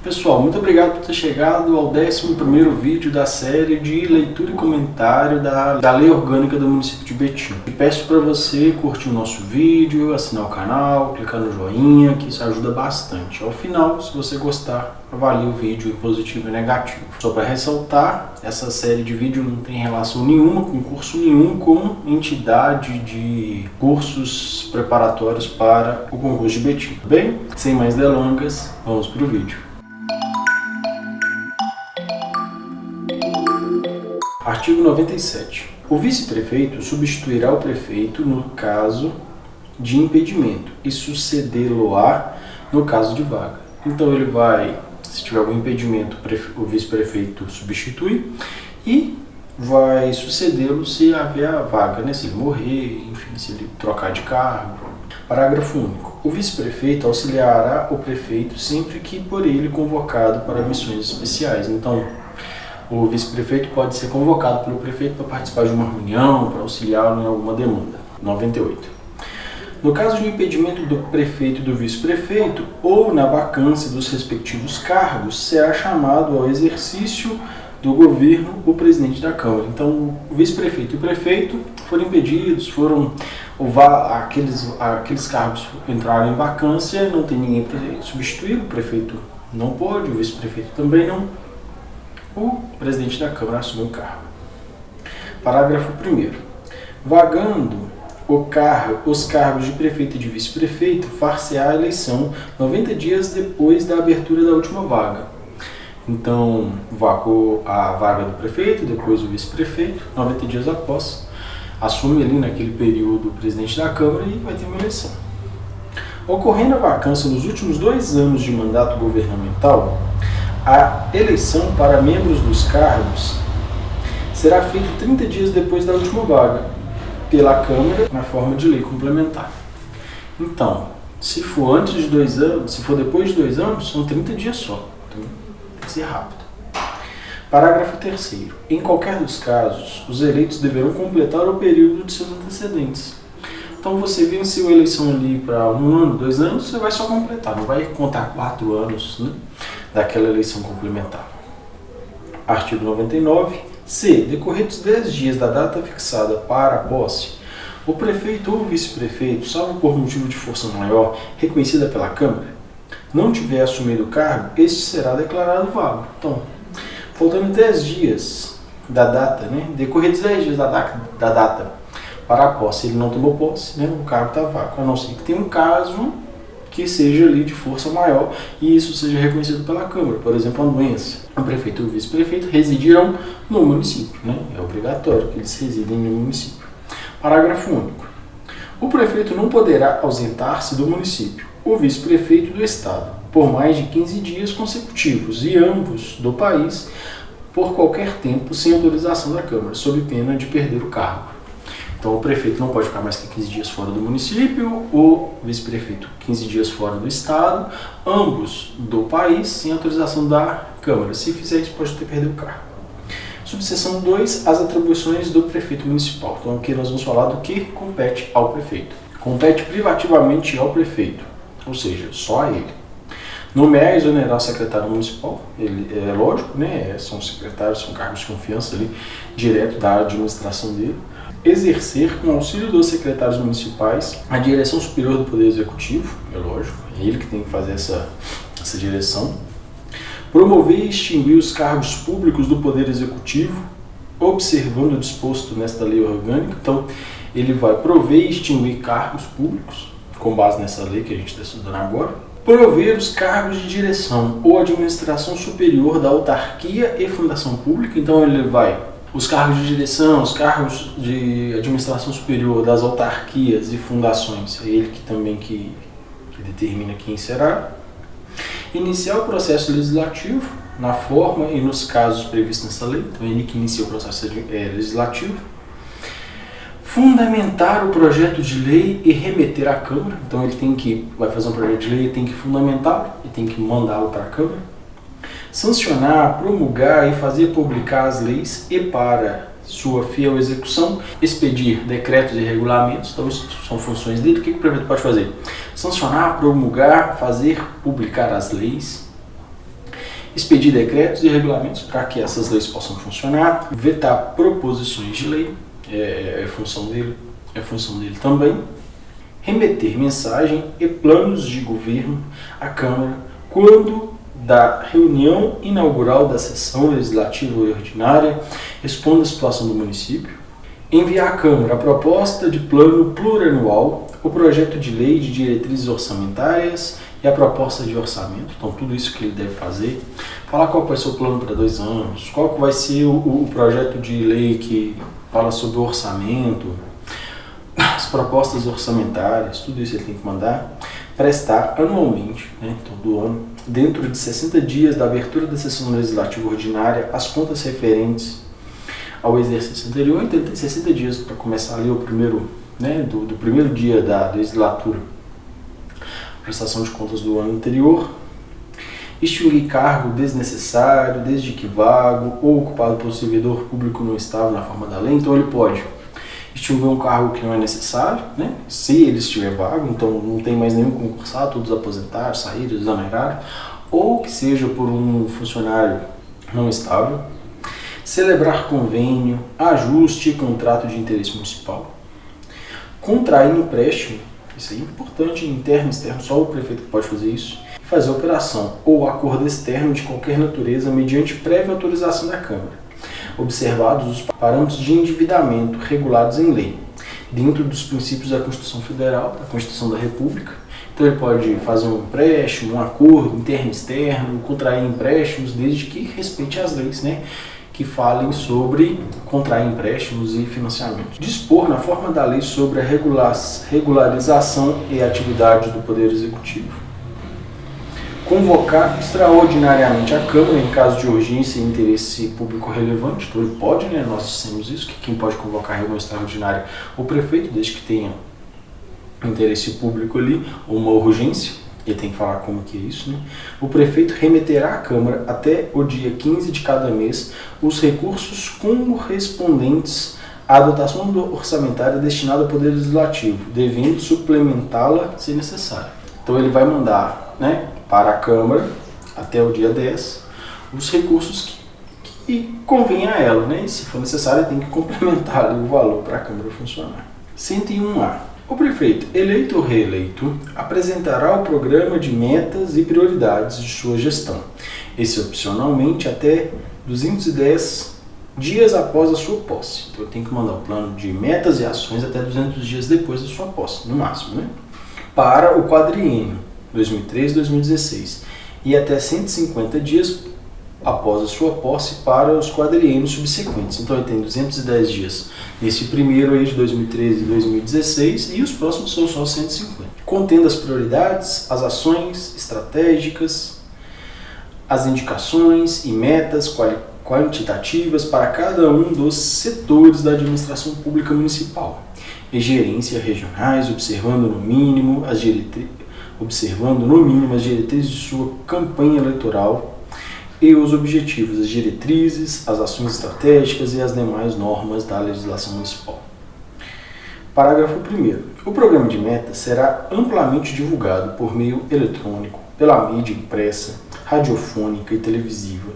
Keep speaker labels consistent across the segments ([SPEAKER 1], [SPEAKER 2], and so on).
[SPEAKER 1] Pessoal, muito obrigado por ter chegado ao 11º vídeo da série de leitura e comentário da Lei Orgânica do município de Betim. E peço para você curtir o nosso vídeo, assinar o canal, clicar no joinha, que isso ajuda bastante. Ao final, se você gostar, avalie o vídeo em positivo e negativo. Só para ressaltar, essa série de vídeo não tem relação nenhuma com curso nenhum com entidade de cursos preparatórios para o concurso de Betim. Bem, sem mais delongas, vamos para o vídeo. Artigo 97. O vice-prefeito substituirá o prefeito no caso de impedimento e sucedê-lo-á no caso de vaga. Então ele vai, se tiver algum impedimento, o vice-prefeito substitui e vai sucedê-lo se haver a vaga, né? Se ele morrer, enfim, se ele trocar de cargo. Parágrafo único. O vice-prefeito auxiliará o prefeito sempre que por ele convocado para missões especiais. Então, o vice-prefeito pode ser convocado pelo prefeito para participar de uma reunião, para auxiliá-lo em alguma demanda. 98. No caso de impedimento do prefeito e do vice-prefeito, ou na vacância dos respectivos cargos, será chamado ao exercício do governo o presidente da Câmara. Então, o vice-prefeito e o prefeito foram impedidos, aqueles cargos entraram em vacância, não tem ninguém para substituir, o prefeito não pode, o vice-prefeito também não. O presidente da Câmara assume o cargo. Parágrafo 1º. Vagando os cargos de prefeito e de vice-prefeito, far-se-á a eleição 90 dias depois da abertura da última vaga. Então, vacou a vaga do prefeito, depois o vice-prefeito, 90 dias após, assume ali naquele período o presidente da Câmara e vai ter uma eleição. Ocorrendo a vacância nos últimos 2 anos de mandato governamental, a eleição para membros dos cargos será feita 30 dias depois da última vaga, pela Câmara, na forma de lei complementar. Então, se for antes de 2 anos, se for depois de 2 anos, são 30 dias só. Então, tem que ser rápido. Parágrafo 3º. Em qualquer dos casos, os eleitos deverão completar o período de seus antecedentes. Então, você venceu a eleição ali para 1 ano, 2 anos, você vai só completar, não vai contar 4 anos, né, daquela eleição complementar. Artigo 99. Se, decorridos 10 dias da data fixada para a posse, o prefeito ou o vice-prefeito, salvo por motivo de força maior reconhecida pela Câmara, não tiver assumido o cargo, este será declarado vago. Então, faltando 10 dias da data, né, decorridos 10 dias da data para a posse, ele não tomou posse, né, o cargo está vago, a não ser que tenha um caso que seja ali de força maior e isso seja reconhecido pela Câmara. Por exemplo, uma doença. O prefeito e o vice-prefeito residirão no município, né? É obrigatório que eles residem no município. Parágrafo único. O prefeito não poderá ausentar-se do município, o vice-prefeito do estado, por mais de 15 dias consecutivos e ambos do país por qualquer tempo sem autorização da Câmara, sob pena de perder o cargo. Então, o prefeito não pode ficar mais que 15 dias fora do município, o vice-prefeito 15 dias fora do estado, ambos do país, sem autorização da Câmara. Se fizer isso, pode perder o cargo. Subseção 2, as atribuições do prefeito municipal. Então, aqui nós vamos falar do que compete ao prefeito. Compete privativamente ao prefeito, ou seja, só a ele. Nomear e exonerar o secretário municipal, ele, é lógico, né? São secretários, são cargos de confiança ali, direto da administração dele. Exercer, com auxílio dos secretários municipais, a direção superior do Poder Executivo, é lógico, é ele que tem que fazer essa direção. Promover e extinguir os cargos públicos do Poder Executivo, observando o disposto nesta lei orgânica. Então, ele vai prover e extinguir cargos públicos, com base nessa lei que a gente está estudando agora. Prover os cargos de direção ou administração superior da autarquia e fundação pública. Então, ele vai os cargos de direção, os cargos de administração superior das autarquias e fundações, é ele que também que determina quem será. Iniciar o processo legislativo na forma e nos casos previstos nessa lei, então é ele que inicia o processo legislativo. Fundamentar o projeto de lei e remeter à Câmara, então ele vai fazer um projeto de lei e tem que fundamentá-lo e tem que mandá-lo para a Câmara. Sancionar, promulgar e fazer publicar as leis e, para sua fiel execução, expedir decretos e regulamentos. Então, isso são funções dele. O que o prefeito pode fazer? Sancionar, promulgar, fazer publicar as leis. expedir decretos e regulamentos para que essas leis possam funcionar, vetar proposições de lei, é função dele também, remeter mensagem e planos de governo à Câmara quando da reunião inaugural da sessão legislativa ordinária responda a situação do município, enviar à Câmara a proposta de plano plurianual, o projeto de lei de diretrizes orçamentárias e a proposta de orçamento, então tudo isso que ele deve fazer, falar qual vai ser o plano para 2 anos, qual vai ser o projeto de lei que fala sobre o orçamento, as propostas orçamentárias, tudo isso ele tem que mandar, prestar anualmente, todo ano, dentro de 60 dias da abertura da sessão legislativa ordinária, as contas referentes ao exercício anterior. Então ele tem 60 dias para começar ali o primeiro, do primeiro dia da legislatura, prestação de contas do ano anterior, extinguir cargo desnecessário, desde que vago ou ocupado por servidor público não estável na forma da lei. Então ele pode extinguir um cargo que não é necessário, se ele estiver vago, então não tem mais nenhum concursado, todos aposentados, saídos, exonerados, ou que seja por um funcionário não estável, celebrar convênio, ajuste e contrato de interesse municipal, contrair empréstimo, isso é importante, interno e externo, só o prefeito que pode fazer isso, e fazer operação ou acordo externo de qualquer natureza mediante prévia autorização da Câmara, observados os parâmetros de endividamento regulados em lei, dentro dos princípios da Constituição Federal, da Constituição da República. Então ele pode fazer um empréstimo, um acordo interno e externo, contrair empréstimos, desde que respeite as leis, que falem sobre contrair empréstimos e financiamentos. Dispor na forma da lei sobre a regularização e atividade do Poder Executivo. Convocar extraordinariamente a Câmara em caso de urgência e interesse público relevante. Então ele pode, nós dissemos isso, que quem pode convocar reunião extraordinária é o prefeito, desde que tenha interesse público ali, ou uma urgência, ele tem que falar como que é isso. O prefeito remeterá à Câmara até o dia 15 de cada mês os recursos correspondentes à dotação orçamentária destinada ao Poder Legislativo, devendo suplementá-la se necessário. Então ele vai mandar, para a Câmara, até o dia 10, os recursos que convém a ela, e se for necessário, tem que complementar ali o valor para a Câmara funcionar. 101A. O prefeito, eleito ou reeleito, apresentará o programa de metas e prioridades de sua gestão, excepcionalmente até 210 dias após a sua posse. Então, ele tem que mandar o plano de metas e ações até 200 dias depois da sua posse, no máximo, para o quadriênio 2013-2016 e até 150 dias após a sua posse para os quadriênios subsequentes. Então ele tem 210 dias nesse primeiro aí de 2013 e 2016 e os próximos são só 150. Contendo as prioridades, as ações estratégicas, as indicações e metas quantitativas para cada um dos setores da administração pública municipal e gerência regionais, observando no mínimo as diretrizes de sua campanha eleitoral e os objetivos, as diretrizes, as ações estratégicas e as demais normas da legislação municipal. Parágrafo 1º. O programa de metas será amplamente divulgado por meio eletrônico, pela mídia impressa, radiofônica e televisiva,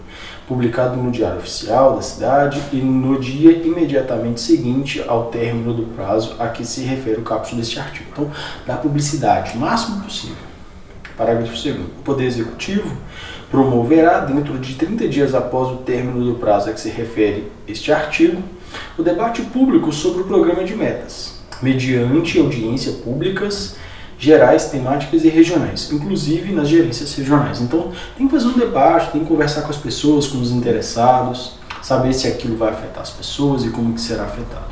[SPEAKER 1] publicado no Diário Oficial da cidade e no dia imediatamente seguinte ao término do prazo a que se refere o caput deste artigo. Então, dá publicidade o máximo possível. Parágrafo 2º. O Poder Executivo promoverá, dentro de 30 dias após o término do prazo a que se refere este artigo, o debate público sobre o programa de metas, mediante audiências públicas gerais, temáticas e regionais, inclusive nas gerências regionais. Então, tem que fazer um debate, tem que conversar com as pessoas, com os interessados, saber se aquilo vai afetar as pessoas e como que será afetado.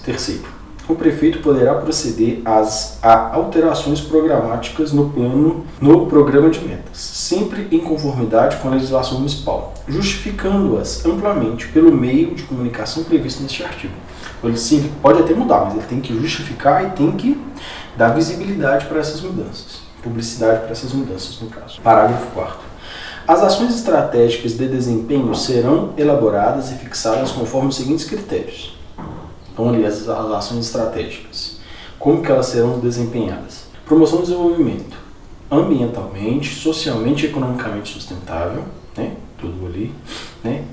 [SPEAKER 1] Terceiro, o prefeito poderá proceder a alterações programáticas no programa de metas, sempre em conformidade com a legislação municipal, justificando-as amplamente pelo meio de comunicação previsto neste artigo. Ele sim, pode até mudar, mas ele tem que justificar e tem que dar visibilidade para essas mudanças, publicidade para essas mudanças, no caso. Parágrafo 4º. As ações estratégicas de desempenho serão elaboradas e fixadas conforme os seguintes critérios. Então, ali, as ações estratégicas. Como que elas serão desempenhadas? Promoção do desenvolvimento ambientalmente, socialmente e economicamente sustentável, tudo ali, né?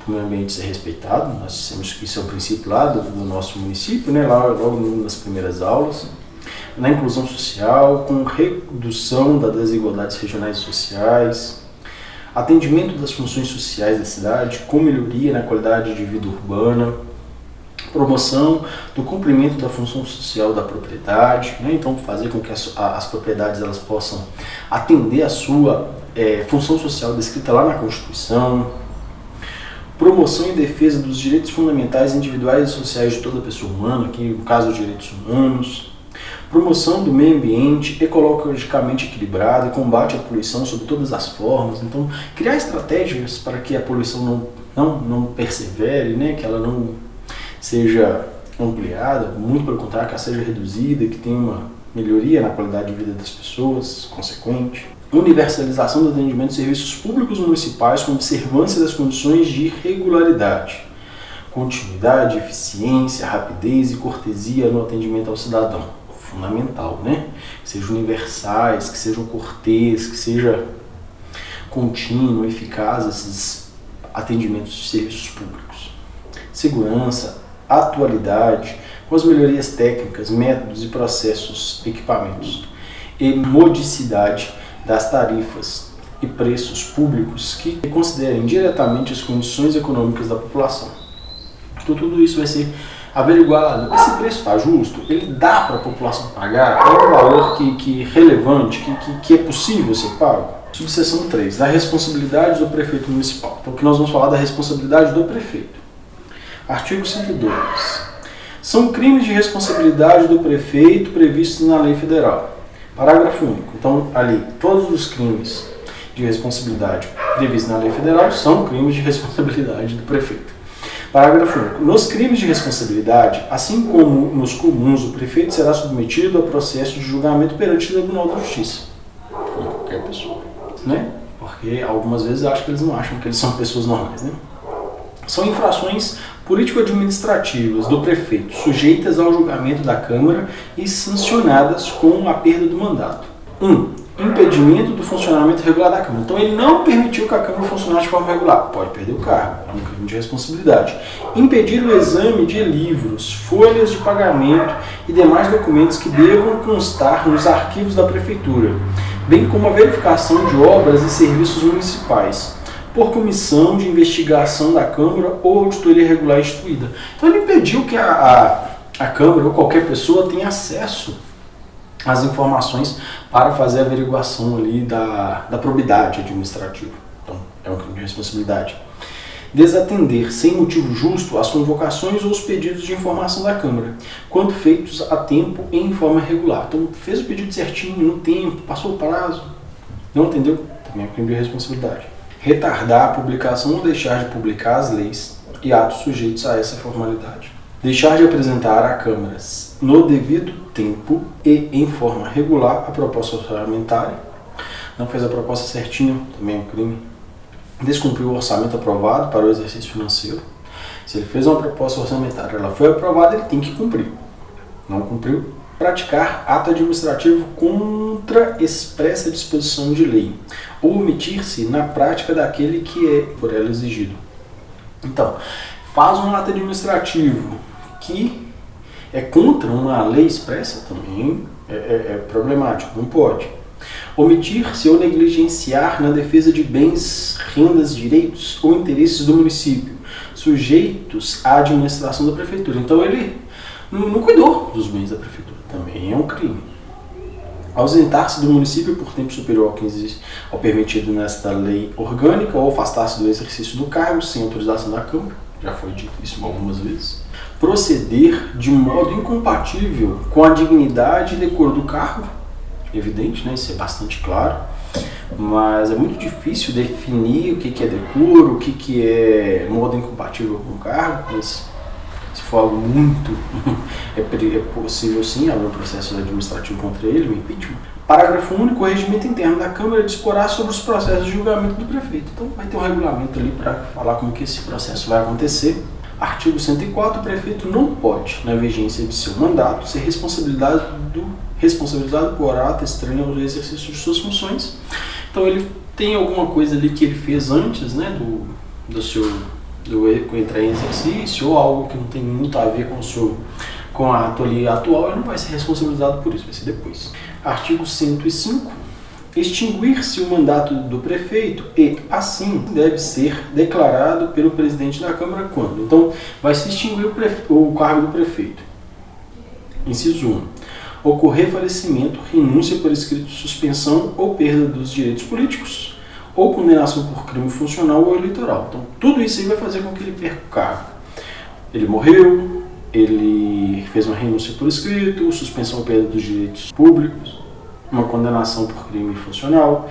[SPEAKER 1] O meio ambiente ser respeitado, nós temos que isso é o princípio lá do nosso município, né? Lá logo nas primeiras aulas. Na inclusão social, com redução das desigualdades regionais e sociais, atendimento das funções sociais da cidade, com melhoria na qualidade de vida urbana, promoção do cumprimento da função social da propriedade, né? Então fazer com que as propriedades elas possam atender a sua função social descrita lá na Constituição, promoção e defesa dos direitos fundamentais individuais e sociais de toda pessoa humana, aqui no caso dos direitos humanos, promoção do meio ambiente ecologicamente equilibrado e combate à poluição sob todas as formas. Então, criar estratégias para que a poluição não persevere, né? Que ela não seja ampliada, muito pelo contrário, que ela seja reduzida, que tenha uma melhoria na qualidade de vida das pessoas, consequente. Universalização do atendimento de serviços públicos municipais com observância das condições de regularidade, continuidade, eficiência, rapidez e cortesia no atendimento ao cidadão. Fundamental, né? Que sejam universais, que sejam cortês, que seja contínuo, eficaz esses atendimentos de serviços públicos. Segurança, atualidade, com as melhorias técnicas, métodos e processos, equipamentos. E modicidade das tarifas e preços públicos que considerem diretamente as condições econômicas da população. Então tudo isso vai ser averiguado. Esse preço está justo? Ele dá para a população pagar? É um valor que relevante, que é possível ser pago? Subseção 3, da responsabilidade do prefeito municipal. Então aqui nós vamos falar da responsabilidade do prefeito. Artigo 102. São crimes de responsabilidade do prefeito previstos na lei federal. Parágrafo único. Então, ali, todos os crimes de responsabilidade previstos na lei federal são crimes de responsabilidade do prefeito. Parágrafo único. Nos crimes de responsabilidade, assim como nos comuns, o prefeito será submetido a processo de julgamento perante o Tribunal da Justiça. Como qualquer pessoa, né? Porque algumas vezes eu acho que eles não acham que eles são pessoas normais, né? São infrações político-administrativas do prefeito, sujeitas ao julgamento da Câmara e sancionadas com a perda do mandato. 1. Impedimento do funcionamento regular da Câmara. Então ele não permitiu que a Câmara funcionasse de forma regular. Pode perder o cargo, é um crime de responsabilidade. Impedir o exame de livros, folhas de pagamento e demais documentos que devam constar nos arquivos da Prefeitura, bem como a verificação de obras e serviços municipais, por comissão de investigação da Câmara ou auditoria regular instituída. Então ele impediu que a Câmara ou qualquer pessoa tenha acesso às informações para fazer a averiguação ali da probidade administrativa. Então é um crime de responsabilidade. Desatender sem motivo justo as convocações ou os pedidos de informação da Câmara, quando feitos a tempo e em forma regular. Então fez o pedido certinho, no tempo, passou o prazo, não atendeu, também é um crime de responsabilidade. Retardar a publicação ou deixar de publicar as leis e atos sujeitos a essa formalidade. Deixar de apresentar à Câmara no devido tempo e em forma regular a proposta orçamentária. Não fez a proposta certinho, também é um crime. Descumpriu o orçamento aprovado para o exercício financeiro. Se ele fez uma proposta orçamentária, ela foi aprovada, ele tem que cumprir. Não cumpriu. Praticar ato administrativo contra expressa disposição de lei, ou omitir-se na prática daquele que é por ela exigido. Então, faz um ato administrativo que é contra uma lei expressa, também é problemático, não pode. Omitir-se ou negligenciar na defesa de bens, rendas, direitos ou interesses do município, sujeitos à administração da prefeitura. Então ele não cuidou dos bens da prefeitura. Também é um crime. Ausentar-se do município por tempo superior ao permitido nesta lei orgânica ou afastar-se do exercício do cargo sem autorização da Câmara, já foi dito isso algumas vezes. Proceder de modo incompatível com a dignidade e decoro do cargo, evidente, né? Isso é bastante claro, mas é muito difícil definir o que é decoro, o que é modo incompatível com o cargo, mas se for algo muito, é possível sim haver um processo administrativo contra ele, um impeachment. Parágrafo único, o regimento interno da Câmara disporá sobre os processos de julgamento do prefeito. Então vai ter um regulamento ali para falar como que esse processo vai acontecer. Artigo 104, o prefeito não pode, na vigência de seu mandato, ser responsabilizado por ato estranho ao exercício de suas funções. Então ele tem alguma coisa ali que ele fez antes, né, do entrar em exercício, ou algo que não tem muito a ver com a ato ali atual, ele não vai ser responsabilizado por isso, vai ser depois. Artigo 105. Extinguir-se o mandato do prefeito e, assim, deve ser declarado pelo presidente da Câmara quando? Então, vai se extinguir o cargo do prefeito. Inciso 1. Ocorrer falecimento, renúncia por escrito, suspensão ou perda dos direitos políticos, ou condenação por crime funcional ou eleitoral. Então, tudo isso aí vai fazer com que ele perca o cargo. Ele morreu, ele fez uma renúncia por escrito, suspensão ou perda dos direitos públicos, uma condenação por crime funcional,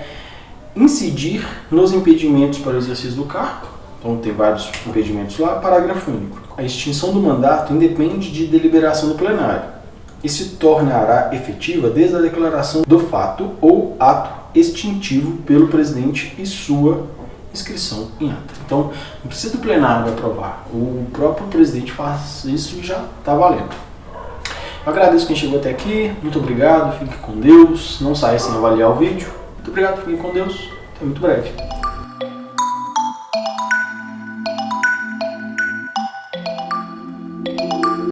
[SPEAKER 1] incidir nos impedimentos para o exercício do cargo. Então, tem vários impedimentos lá. Parágrafo único. A extinção do mandato independe de deliberação do plenário e se tornará efetiva desde a declaração do fato ou ato extintivo pelo presidente e sua inscrição em ata. Então, não precisa do plenário aprovar. O próprio presidente faz isso e já está valendo. Eu agradeço quem chegou até aqui. Muito obrigado. Fique com Deus. Não saia sem avaliar o vídeo. Muito obrigado. Fiquem com Deus. Até muito breve.